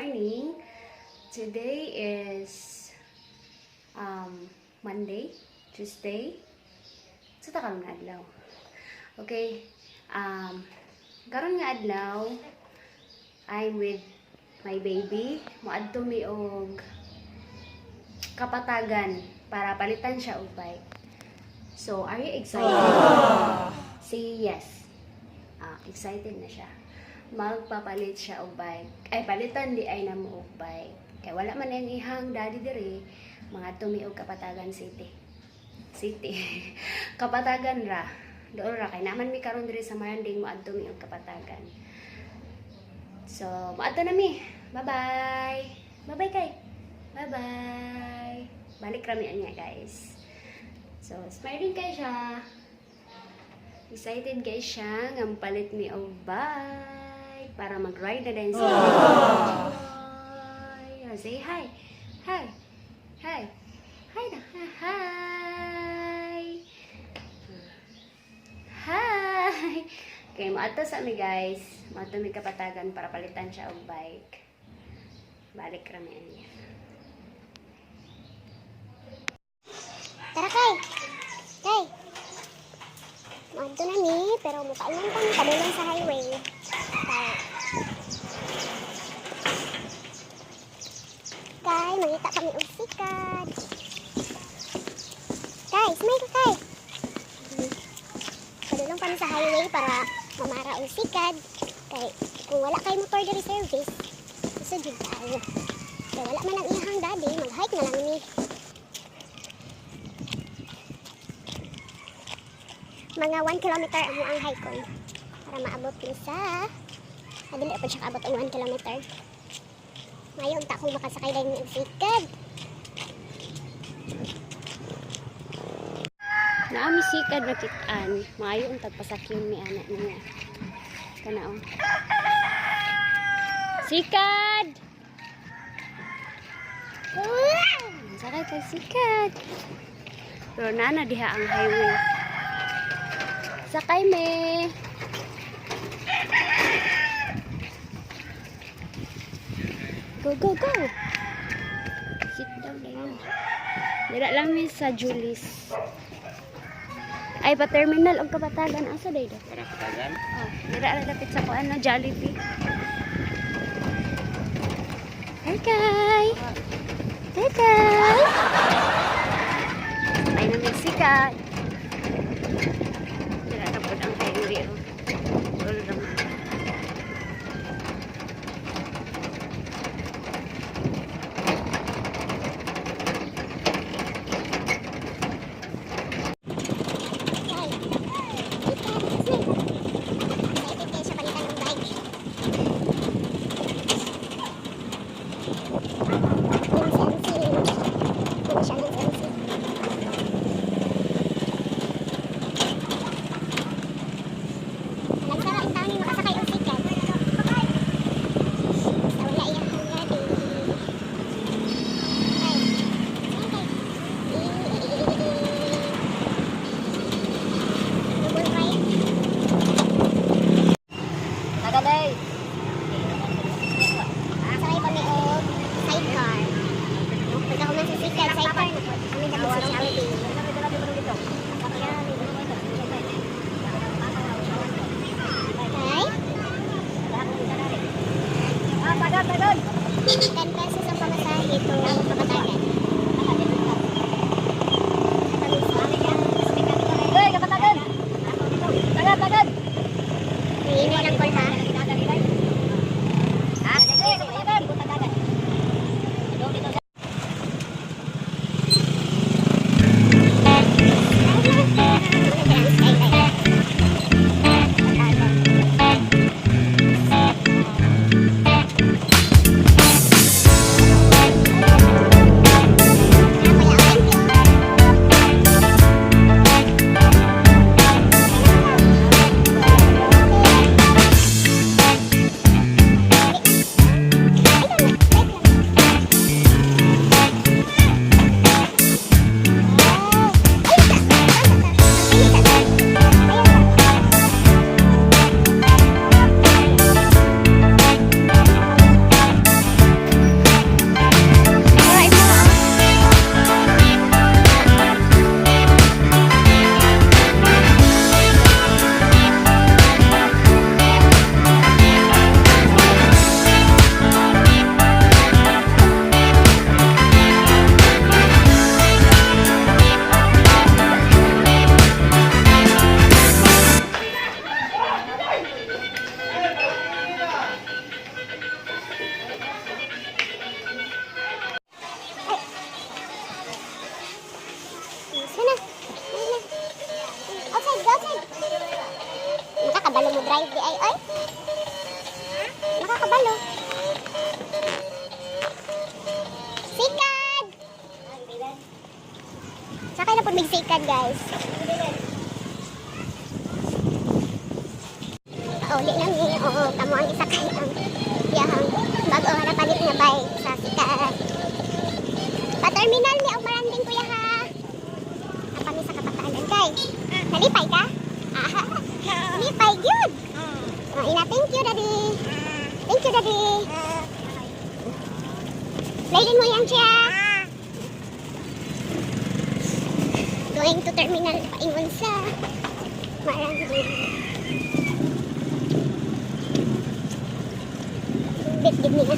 morning. Today is Monday, Tuesday. Sa takarong nga adlaw. Okay. Karon nga adlaw, I'm with my baby. Moadto mi og kapatagan para palitan siya og bike. So, are you excited? Say yes. Excited na siya. Magpapalit siya og bike. Ay, palitan di ay namo og bike. Kaya wala man yung ihang daddy diri, mga tumi og Kapatagan City. Kapatagan ra. Doon ra kay naman mi karon diri sa Maranding moadto mi og Kapatagan. So, moadto na mi. Bye-bye. Bye-bye kay. Bye-bye. Balik ra mi anya, guys. So, smiling kay siya. Excited guys siya nga palit mi og bike para mag-ride na din sa say hi. Hi. Hi. Hi na. Hi. Hi. Okay, maato sa mi guys. Maato mi Kapatagan para palitan siya og bike. Balik ra mi niya. Tara kay. Kay. Maato na ni, pero mukhaan kami kadulong sa highway. Kay, mangita kami og sikat. Kay, smile kay. Kadulong kami sa highway para mamara og sikat. Kay, kung wala kay motor diri service, isugid tayo. Kaya wala man ang ihang daddy, mag-hike na lang ni. Mga 1 kilometer ang ang hike ko para maabot ni sa dili pa siya kaabot ang 1 kilometer. Ngayon ta kung makasakay lang ng sikad. Naami sikad na kitaan. Maayo ang tagpasakin mi anak niya. Kanaon. Sikad! Sakay kay sikad. Pero nana diha ang highway. Sakay me. Go, go, go. Sit down na yun. Dira lang mi sa Julis. Ay, pa-terminal ang Kapatagan. Asa day do? Para Kapatagan? Oh, dira na dapit sa kuan na Jollibee. Hi, Kai. Hi, Kai. Ay, na Mexican. Dira na po ang highway. All naman. Mexican, guys. Pauli lang ni. Oo, kamo ang isakay ang yahang bago na palit nga bike sa sikat. Pa-terminal ni og maranding kuya ha. Napami sa kapatalan kay. Nalipay ka? Lipay gyud. Ina, thank you daddy. Thank you daddy. Laylin mo yan siya. Going to terminal paingon sa maranding. Bit gid niya.